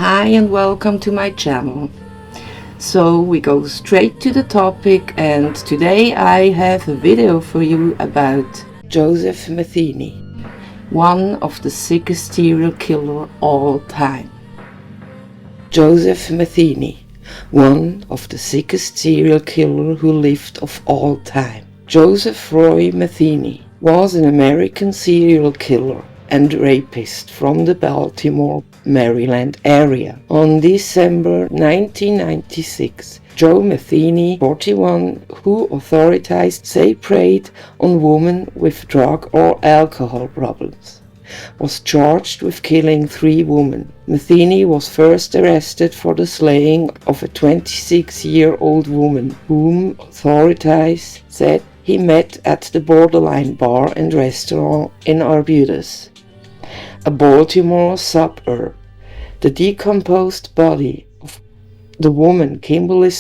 Hi and welcome to my channel. So we go straight to the topic, and today I have a video for you about Joseph Metheny, one of the sickest serial killer all time. Joseph Metheny, one of the sickest serial killer who lived of all time. Joseph Roy Metheny was an American serial killer and rapist from the Baltimore, Maryland area. On December 1996, Joe Metheny, 41, who authorities say preyed on women with drug or alcohol problems, was charged with killing 3 women. Metheny was first arrested for the slaying of a 26-year-old woman whom authorities said he met at the Borderline bar and restaurant in Arbutus, a Baltimore suburb. The decomposed body of the woman, Kimberly,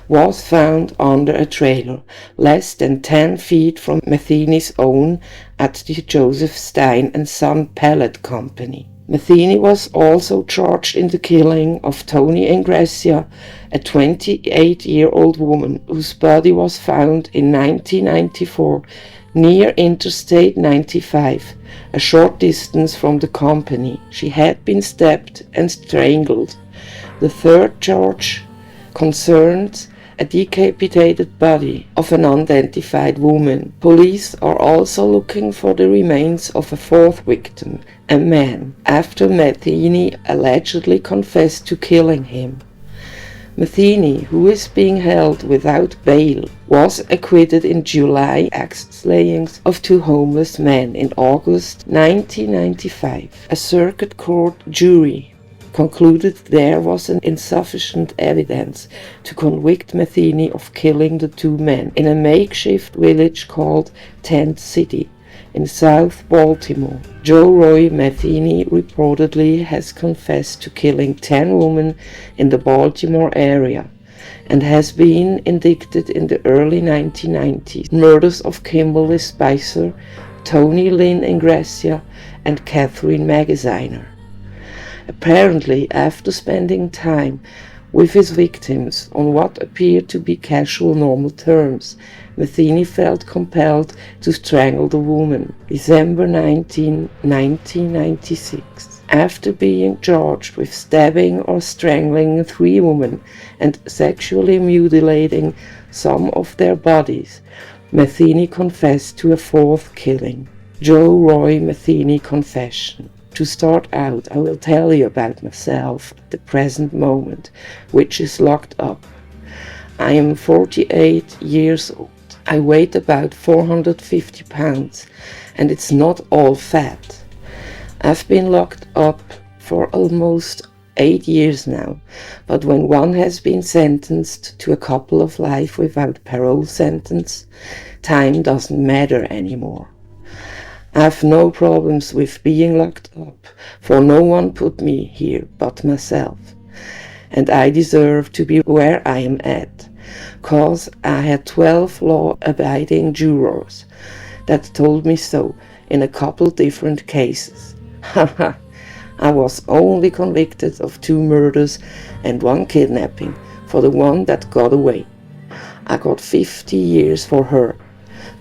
was found under a trailer less than 10 feet from Metheny's own at the Joseph Stein and Son Pellet Company. Metheny was also charged in the killing of Toni Ingrassia, a 28-year-old woman whose body was found in 1994 near Interstate 95, a short distance from the company. She had been stabbed and strangled. The third charge concerned a decapitated body of an unidentified woman. Police are also looking for the remains of a 4th victim, a man, after Metheny allegedly confessed to killing him. Metheny, who is being held without bail, was acquitted in July axe slayings of 2 homeless men in August 1995. A circuit court jury concluded there was insufficient evidence to convict Metheny of killing the 2 men in a makeshift village called Tent City in South Baltimore. Joe Roy Metheny reportedly has confessed to killing 10 women in the Baltimore area and has been indicted in the early 1990s murders of Kimberly, Toni Ingrassia, and Catherine Magaziner. Apparently, after spending time with his victims on what appeared to be casual normal terms, Metheny felt compelled to strangle the woman. December 19, 1996. After being charged with stabbing or strangling 3 women and sexually mutilating some of their bodies, Metheny confessed to a 4th killing. Joe Roy Metheny confession. To start out, I will tell you about myself at the present moment, which is locked up. I am 48 years old. I weigh about 450 pounds, and it's not all fat. I've been locked up for almost 8 years now, but when one has been sentenced to a couple of life without parole sentence, time doesn't matter anymore. I have no problems with being locked up, for no one put me here but myself. And I deserve to be where I am at, cause I had 12 law-abiding jurors that told me so in a couple different cases. Haha, I was only convicted of 2 murders and 1 kidnapping for the one that got away. I got 50 years for her.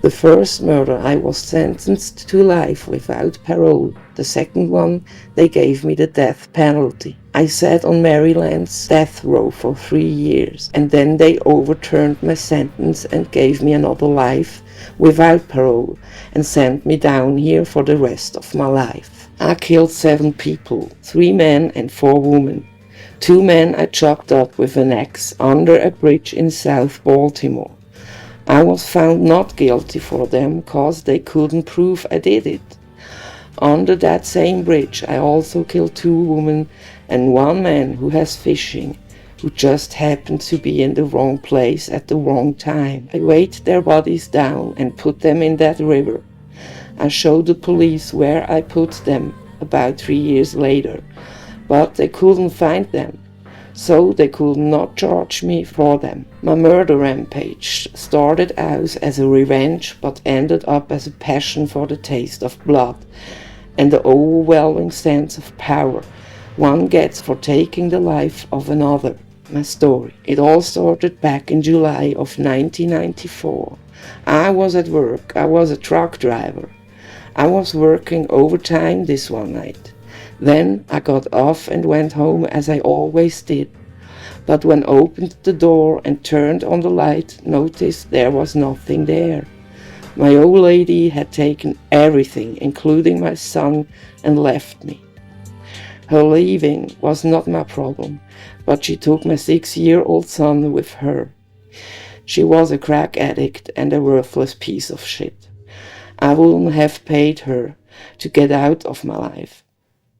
The first murder I was sentenced to life without parole. The second one, they gave me the death penalty. I sat on Maryland's death row for 3 years, and then they overturned my sentence and gave me another life without parole and sent me down here for the rest of my life. I killed 7 people, 3 men and 4 women. 2 men I chopped up with an axe under a bridge in South Baltimore. I was found not guilty for them cause they couldn't prove I did it. Under that same bridge I also killed 2 women and 1 man who has fishing, who just happened to be in the wrong place at the wrong time. I weighed their bodies down and put them in that river. I showed the police where I put them about 3 years later, but they couldn't find them, so they could not charge me for them. My murder rampage started out as a revenge, but ended up as a passion for the taste of blood and the overwhelming sense of power one gets for taking the life of another. My story. It all started back in July of 1994. I was at work. I was a truck driver. I was working overtime this one night. Then I got off and went home as I always did. But when I opened the door and turned on the light, noticed there was nothing there. My old lady had taken everything, including my son, and left me. Her leaving was not my problem, but she took my 6-year-old son with her. She was a crack addict and a worthless piece of shit. I wouldn't have paid her to get out of my life.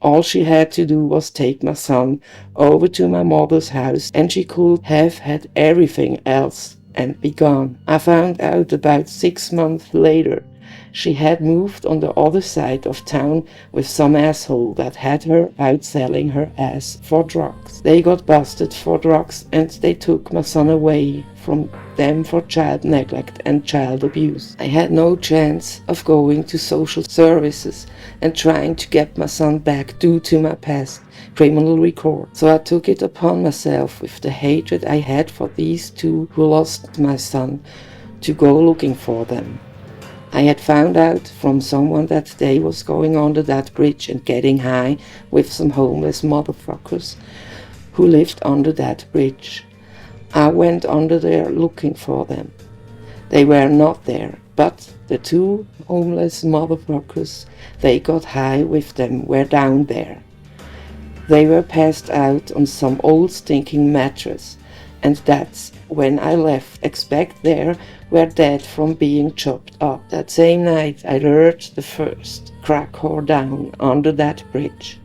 All she had to do was take my son over to my mother's house, and she could have had everything else and be gone. I found out about 6 months later. She had moved on the other side of town with some asshole that had her out selling her ass for drugs. They got busted for drugs and they took my son away from them for child neglect and child abuse. I had no chance of going to social services and trying to get my son back due to my past criminal record. So I took it upon myself, with the hatred I had for these two who lost my son, to go looking for them. I had found out from someone that they was going under that bridge and getting high with some homeless motherfuckers who lived under that bridge. I went under there looking for them. They were not there, but the two homeless motherfuckers they got high with them were down there. They were passed out on some old stinking mattress, and that's when I left. Expect they were dead from being chopped up. That same night I lured the first crack whore down under that bridge.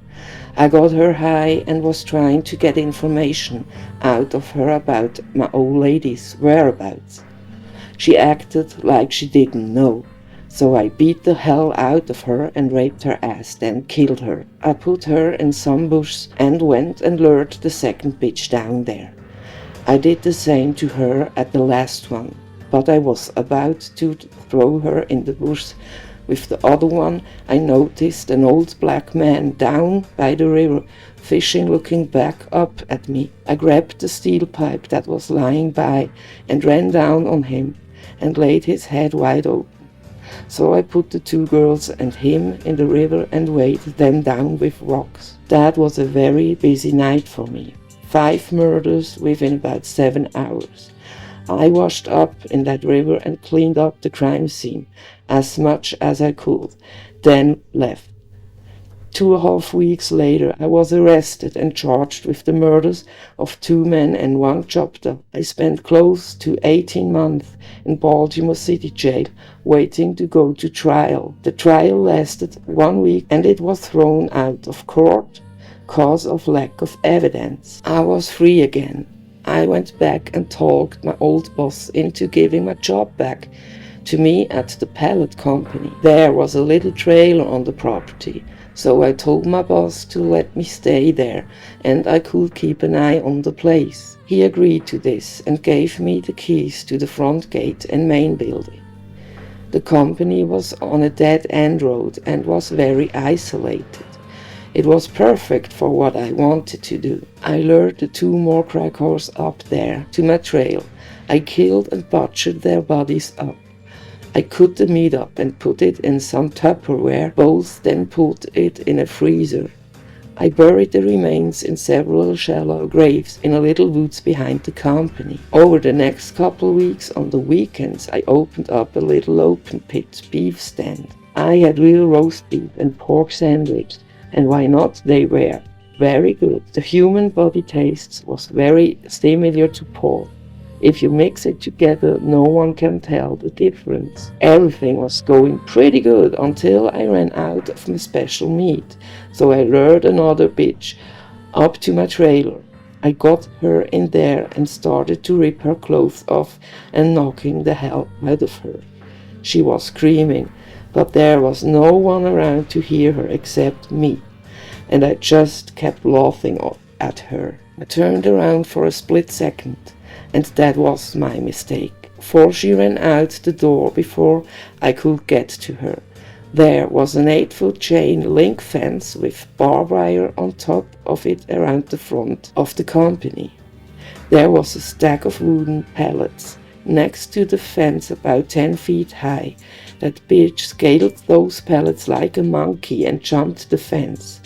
I got her high and was trying to get information out of her about my old lady's whereabouts. She acted like she didn't know, so I beat the hell out of her and raped her ass, then killed her. I put her in some bush and went and lured the second bitch down there. I did the same to her at the last one, but I was about to throw her in the bush with the other one. I noticed an old black man down by the river fishing, looking back up at me. I grabbed the steel pipe that was lying by and ran down on him and laid his head wide open. So I put the two girls and him in the river and weighed them down with rocks. That was a very busy night for me. 5 murders within about 7 hours. I washed up in that river and cleaned up the crime scene as much as I could, then left. 2.5 weeks later, I was arrested and charged with the murders of 2 men and 1 chapter. I spent close to 18 months in Baltimore City jail waiting to go to trial. The trial lasted 1 week and it was thrown out of court cause of lack of evidence. I was free again. I went back and talked my old boss into giving my job back to me at the pallet company. There was a little trailer on the property, so I told my boss to let me stay there and I could keep an eye on the place. He agreed to this and gave me the keys to the front gate and main building. The company was on a dead-end road and was very isolated. It was perfect for what I wanted to do. I lured the 2 more crack whores up there to my trail. I killed and butchered their bodies up. I cut the meat up and put it in some Tupperware bowls, then put it in a freezer. I buried the remains in several shallow graves in a little woods behind the company. Over the next couple weeks on the weekends I opened up a little open pit beef stand. I had real roast beef and pork sandwich. And why not? They were very good. The human body taste was very similar to pork. If you mix it together, no one can tell the difference. Everything was going pretty good until I ran out of my special meat. So I lured another bitch up to my trailer. I got her in there and started to rip her clothes off and knocking the hell out of her. She was screaming, but there was no one around to hear her except me, and I just kept laughing at her. I turned around for a split second, and that was my mistake, for she ran out the door before I could get to her. There was an 8-foot chain link fence with barbed wire on top of it around the front of the company. There was a stack of wooden pallets next to the fence about 10 feet high. That bitch scaled those pallets like a monkey and jumped the fence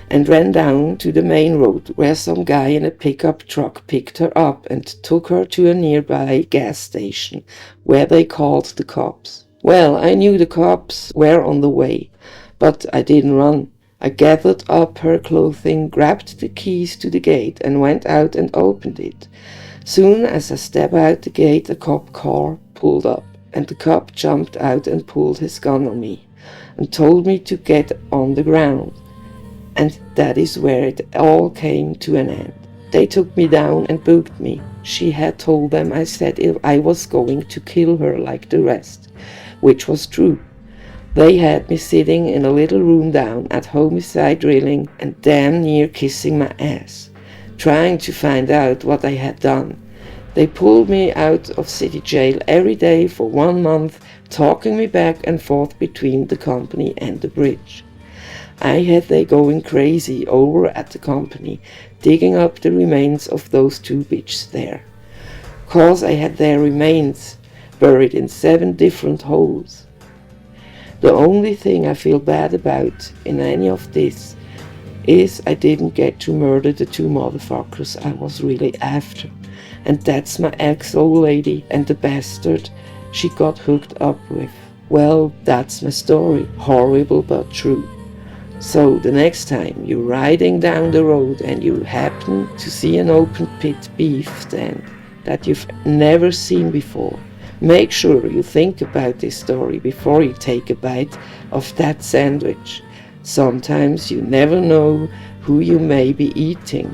and ran down to the main road, where some guy in a pickup truck picked her up and took her to a nearby gas station where they called the cops. Well, I knew the cops were on the way, but I didn't run. I gathered up her clothing, grabbed the keys to the gate, and went out and opened it. Soon as I stepped out the gate, a cop car pulled up, and the cop jumped out and pulled his gun on me and told me to get on the ground. And that is where it all came to an end. They took me down and booked me. She had told them I said I was going to kill her like the rest, which was true. They had me sitting in a little room down at homicide drilling and damn near kissing my ass, trying to find out what I had done. They pulled me out of city jail every day for 1 month, talking me back and forth between the company and the bridge. I had they going crazy over at the company, digging up the remains of those 2 bitches there. 'Cause I had their remains buried in 7 different holes. The only thing I feel bad about in any of this is I didn't get to murder the 2 motherfuckers I was really after. And that's my ex-old lady and the bastard she got hooked up with. Well, that's my story. Horrible but true. So the next time you're riding down the road and you happen to see an open pit beef stand that you've never seen before, make sure you think about this story before you take a bite of that sandwich. Sometimes you never know who you may be eating.